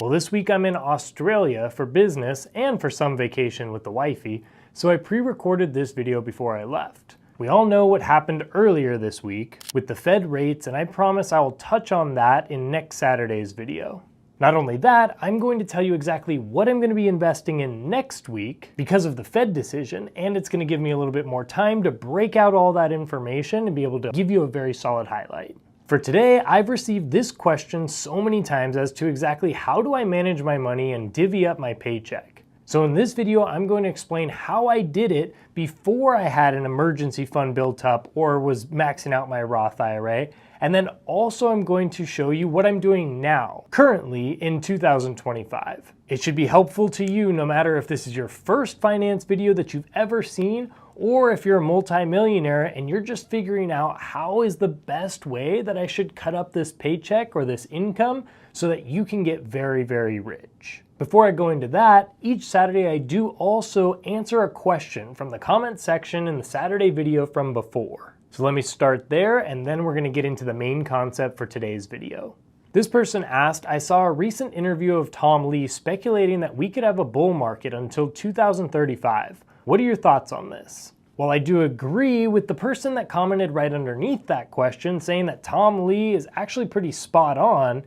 Well, this week I'm in Australia for business and for some vacation with the wifey, so I pre-recorded this video before I left. We all know what happened earlier this week with the Fed rates, and I promise I will touch on that in next Saturday's video. Not only that, I'm going to tell you exactly what I'm going to be investing in next week because of the Fed decision, and it's going to give me a little bit more time to break out all that information and be able to give you a very solid highlight. For today, I've received this question so many times as to exactly how do I manage my money and divvy up my paycheck. So in this video, I'm going to explain how I did it before I had an emergency fund built up or was maxing out my Roth IRA. And then also I'm going to show you what I'm doing now, currently in 2025. It should be helpful to you no matter if this is your first finance video that you've ever seen, or if you're a multimillionaire and you're just figuring out how is the best way that I should cut up this paycheck or this income so that you can get very, very rich. Before I go into that, each Saturday I do also answer a question from the comment section in the Saturday video from before. So let me start there, and then we're gonna get into the main concept for today's video. This person asked, I saw a recent interview of Tom Lee speculating that we could have a bull market until 2035. What are your thoughts on this? Well, I do agree with the person that commented right underneath that question saying that Tom Lee is actually pretty spot on.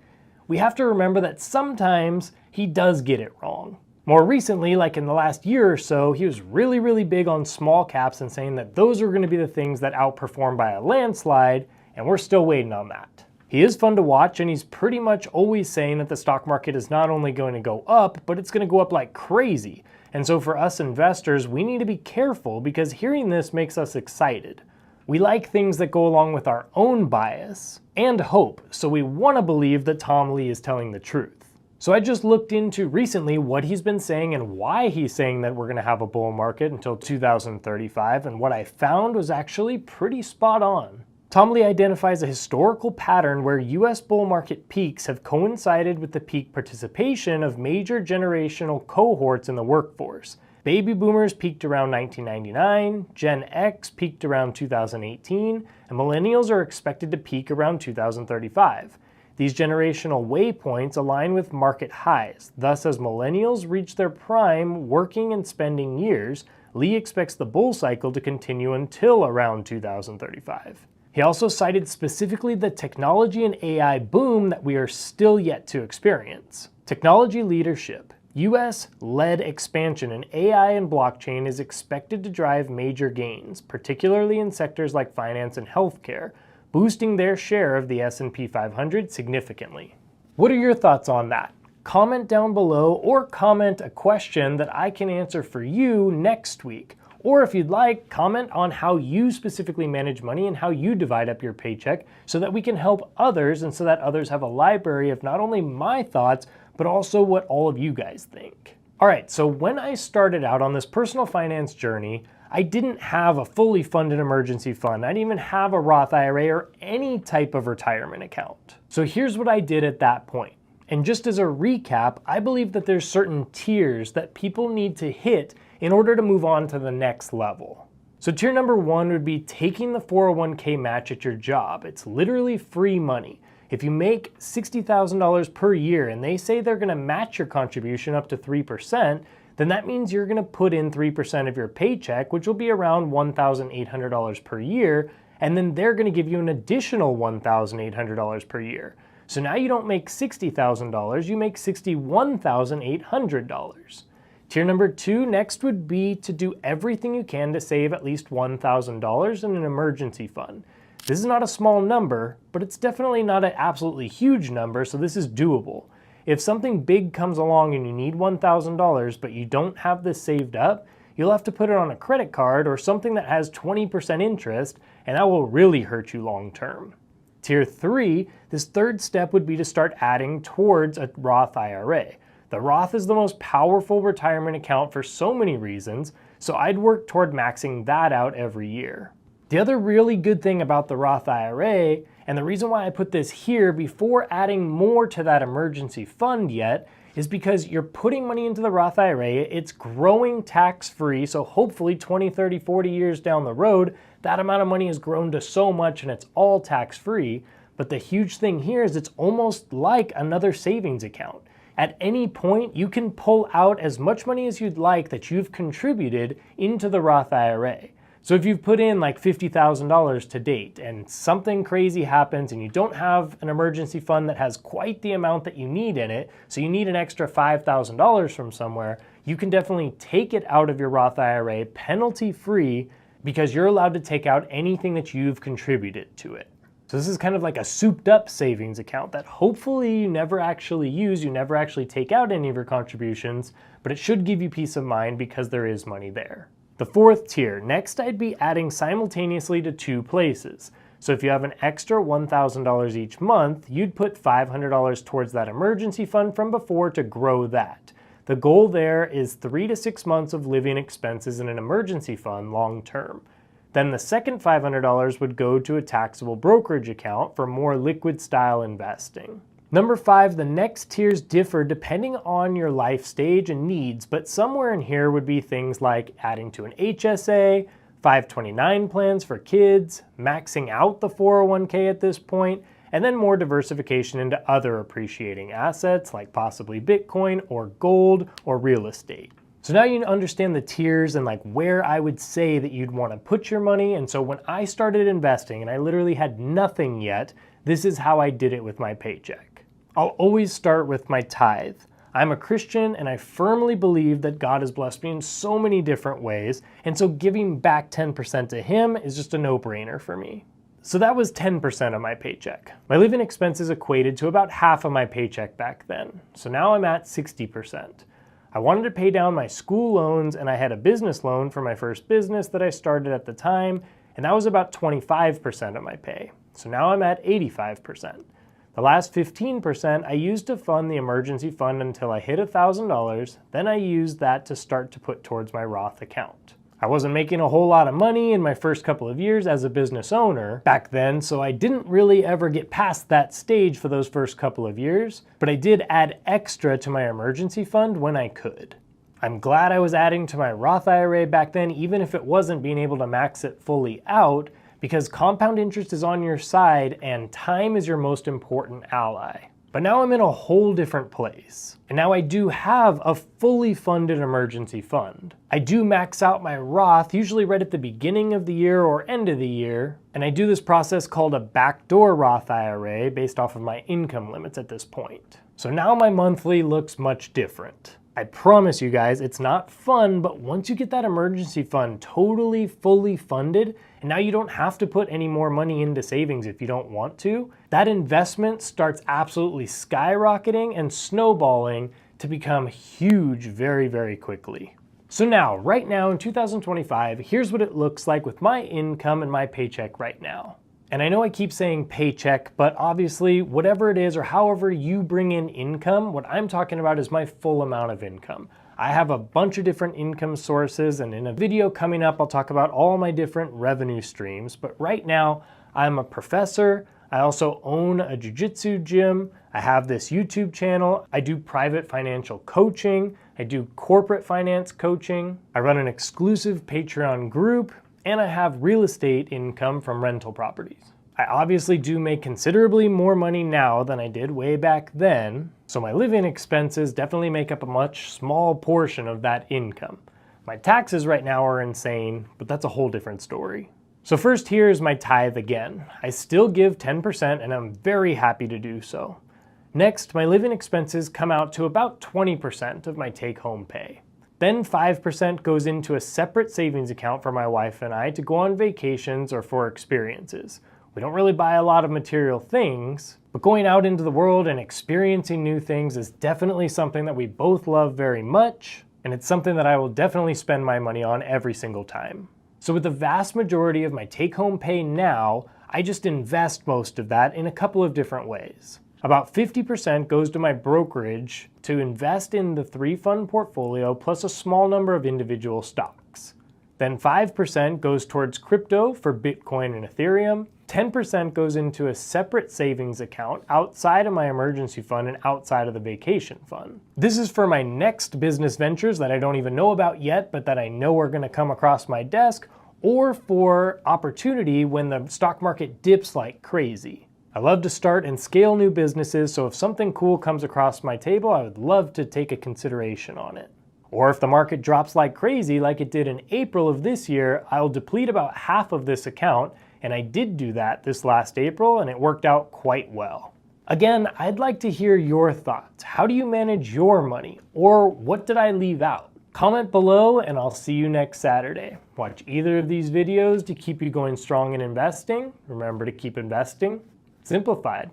We have to remember that sometimes he does get it wrong. More recently, like in the last year or so, he was really big on small caps and saying that those are going to be the things that outperform by a landslide, and we're still waiting on that. He is fun to watch, and he's pretty much always saying that the stock market is not only going to go up, but it's going to go up like crazy. And so for us investors, we need to be careful because hearing this makes us excited. We like things that go along with our own bias and hope, so we want to believe that Tom Lee is telling the truth. So I just looked into recently what he's been saying and why he's saying that we're going to have a bull market until 2035, and what I found was actually pretty spot on. Tom Lee identifies a historical pattern where US bull market peaks have coincided with the peak participation of major generational cohorts in the workforce. Baby boomers peaked around 1999, Gen X peaked around 2018, and millennials are expected to peak around 2035. These generational waypoints align with market highs. Thus, as millennials reach their prime working and spending years, Lee expects the bull cycle to continue until around 2035. He also cited specifically the technology and AI boom that we are still yet to experience. Technology leadership. US-led expansion in AI and blockchain is expected to drive major gains, particularly in sectors like finance and healthcare, boosting their share of the S&P 500 significantly. What are your thoughts on that? Comment down below or comment a question that I can answer for you next week. Or if you'd like, comment on how you specifically manage money and how you divide up your paycheck so that we can help others and so that others have a library of not only my thoughts, but also what all of you guys think. All right, so when I started out on this personal finance journey, I didn't have a fully funded emergency fund. I didn't even have a Roth IRA or any type of retirement account. So here's what I did at that point. And just as a recap, I believe that there's certain tiers that people need to hit in order to move on to the next level. So tier number one would be taking the 401k match at your job. It's literally free money. If you make $60,000 per year and they say they're gonna match your contribution up to 3%, then that means you're gonna put in 3% of your paycheck, which will be around $1,800 per year, and then they're gonna give you an additional $1,800 per year. So now you don't make $60,000, you make $61,800. Tier number two next would be to do everything you can to save at least $1,000 in an emergency fund. This is not a small number, but it's definitely not an absolutely huge number, so this is doable. If something big comes along and you need $1,000, but you don't have this saved up, you'll have to put it on a credit card or something that has 20% interest, and that will really hurt you long term. Tier 3, this third step would be to start adding towards a Roth IRA. The Roth is the most powerful retirement account for so many reasons, so I'd work toward maxing that out every year. The other really good thing about the Roth IRA, and the reason why I put this here before adding more to that emergency fund yet, is because you're putting money into the Roth IRA, it's growing tax-free, so hopefully 20, 30, 40 years down the road, that amount of money has grown to so much and it's all tax-free. But the huge thing here is it's almost like another savings account. at any point you can pull out as much money as you'd like that you've contributed into the Roth IRA. So if you've put in like $50,000 to date and something crazy happens and you don't have an emergency fund that has quite the amount that you need in it, so you need an extra $5,000 from somewhere, you can definitely take it out of your Roth IRA penalty-free because you're allowed to take out anything that you've contributed to it. So this is kind of like a souped up savings account that hopefully you never actually use, you never actually take out any of your contributions, but it should give you peace of mind because there is money there. The fourth tier, next I'd be adding simultaneously to two places. So if you have an extra $1,000 each month, you'd put $500 towards that emergency fund from before to grow that. The goal there is 3 to 6 months of living expenses in an emergency fund long term. Then the second $500 would go to a taxable brokerage account for more liquid style investing. Number 5, the next tiers differ depending on your life stage and needs, but somewhere in here would be things like adding to an HSA, 529 plans for kids, maxing out the 401k at this point, and then more diversification into other appreciating assets like possibly Bitcoin or gold or real estate. So now you understand the tiers and like where I would say that you'd want to put your money. And so when I started investing and I literally had nothing yet, this is how I did it with my paycheck. I'll always start with my tithe. I'm a Christian and I firmly believe that God has blessed me in so many different ways, and so giving back 10% to Him is just a no-brainer for me. So that was 10% of my paycheck. My living expenses equated to about half of my paycheck back then, so now I'm at 60%. I wanted to pay down my school loans and I had a business loan for my first business that I started at the time, and that was about 25% of my pay. So now I'm at 85%. The last 15% I used to fund the emergency fund until I hit $1,000, then I used that to start to put towards my Roth account. I wasn't making a whole lot of money in my first couple of years as a business owner back then, so I didn't really ever get past that stage for those first couple of years, but I did add extra to my emergency fund when I could. I'm glad I was adding to my Roth IRA back then, even if it wasn't being able to max it fully out, because compound interest is on your side and time is your most important ally. But now I'm in a whole different place. And now I do have a fully funded emergency fund. I do max out my Roth, usually right at the beginning of the year or end of the year, and I do this process called a backdoor Roth IRA based off of my income limits at this point. So now my monthly looks much different. I promise you guys, it's not fun, but once you get that emergency fund totally fully funded, and now you don't have to put any more money into savings if you don't want to, that investment starts absolutely skyrocketing and snowballing to become huge very, very quickly. So now, right now in 2025, here's what it looks like with my income and my paycheck right now. And I know I keep saying paycheck, but obviously whatever it is or however you bring in income, what I'm talking about is my full amount of income. I have a bunch of different income sources, and in a video coming up, I'll talk about all my different revenue streams. But right now, I'm a professor. I also own a jiu-jitsu gym. I have this YouTube channel. I do private financial coaching. I do corporate finance coaching. I run an exclusive Patreon group, and I have real estate income from rental properties. I obviously do make considerably more money now than I did way back then, so my living expenses definitely make up a much small portion of that income. My taxes right now are insane, but that's a whole different story. So first, here is my tithe again. I still give 10% and I'm very happy to do so. Next, my living expenses come out to about 20% of my take-home pay. Then 5% goes into a separate savings account for my wife and I to go on vacations or for experiences. We don't really buy a lot of material things, but going out into the world and experiencing new things is definitely something that we both love very much, and it's something that I will definitely spend my money on every single time. So with the vast majority of my take-home pay now, I just invest most of that in a couple of different ways. About 50% goes to my brokerage to invest in the 3-fund portfolio plus a small number of individual stocks. Then 5% goes towards crypto for Bitcoin and Ethereum. 10% goes into a separate savings account outside of my emergency fund and outside of the vacation fund. This is for my next business ventures that I don't even know about yet, but that I know are going to come across my desk, or for opportunity when the stock market dips like crazy. I love to start and scale new businesses, so if something cool comes across my table, I would love to take a consideration on it. Or if the market drops like crazy, like it did in April of this year, I'll deplete about half of this account, and I did do that this last April, and it worked out quite well. Again, I'd like to hear your thoughts. How do you manage your money? Or what did I leave out? Comment below, and I'll see you next Saturday. Watch either of these videos to keep you going strong in investing. Remember to keep investing simplified.